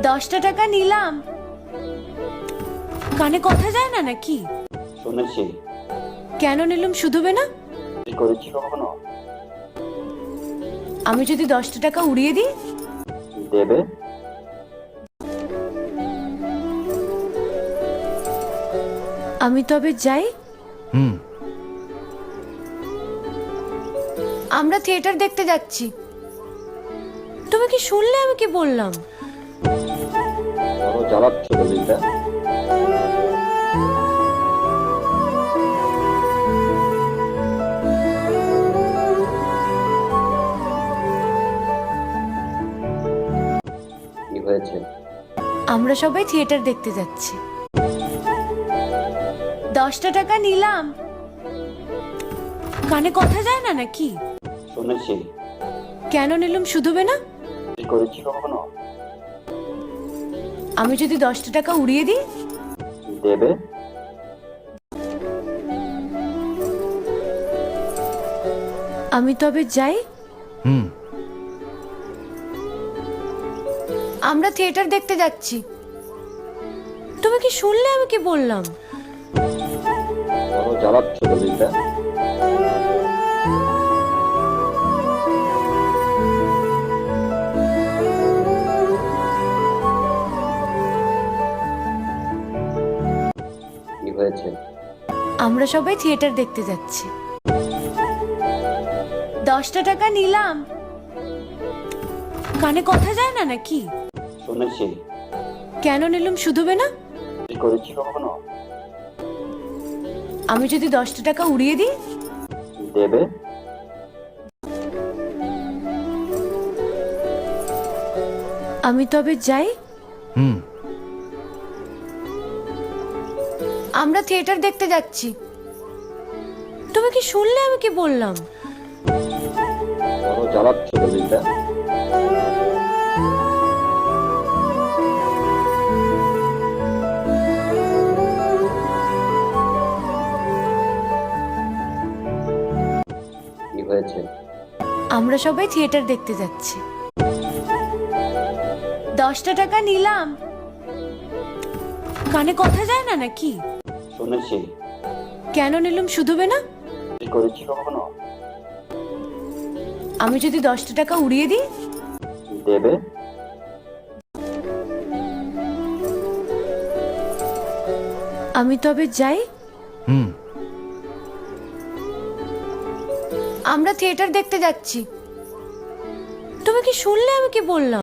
10টা টাকা নিলাম। কানে কথা যায় না নাকি? শুনেছি। কেন নিলাম শুধবে না? করেছি কখনো? আমি যদি 10টা টাকা উড়িয়ে দিই? দেবে? আমি তবে যাই। আমরা থিয়েটার দেখতে যাচ্ছি। তুমি কি শুনলে আমি কি বললাম? বড় জ্বালাচ্ছ ললিতা। কি হয়েছে? আমরা সবাই থিয়েটার দেখতে যাচ্ছি। 10টা টাকা নিলাম। কানে কথা যায় না নাকি? শুনেছি। কেন নিলাম শুধবে না? করেছি কখনো? আমি যদি 10টা টাকা উড়িয়ে দিই? দেবে? আমি তবে যাই। আমরা থিয়েটার দেখতে যাচ্ছি। তুমি কি শুনলে আমি কি বললাম? বড় জ্বালাচ্ছ ললিতা। কি হয়েছে? আমরা সবাই থিয়েটার দেখতে যাচ্ছি। 10টা টাকা নিলাম। কানে কথা যায় না নাকি? শুনেছি। কেন নিলাম শুধবে না? করেছি কখনো? আমি যদি 10টা টাকা উড়িয়ে দিই? দেবে? আমি তবে যাই। আমরা থিয়েটার দেখতে যাচ্ছি। তুমি কি শুনলে আমি কি বললাম? বড় জ্বালাচ্ছ ললিতা। কি হয়েছে? আমরা সবাই থিয়েটার দেখতে যাচ্ছি। 10টা টাকা নিলাম। কানে কথা যায় না নাকি? শুনেছি। কেন নিলাম শুধবে না? করেছি কখনো? আমি যদি 10টা টাকা উড়িয়ে দিই? দেবে? আমি তবে যাই। আমরা থিয়েটার দেখতে যাচ্ছি। তুমি কি শুনলে আমি কি বললাম?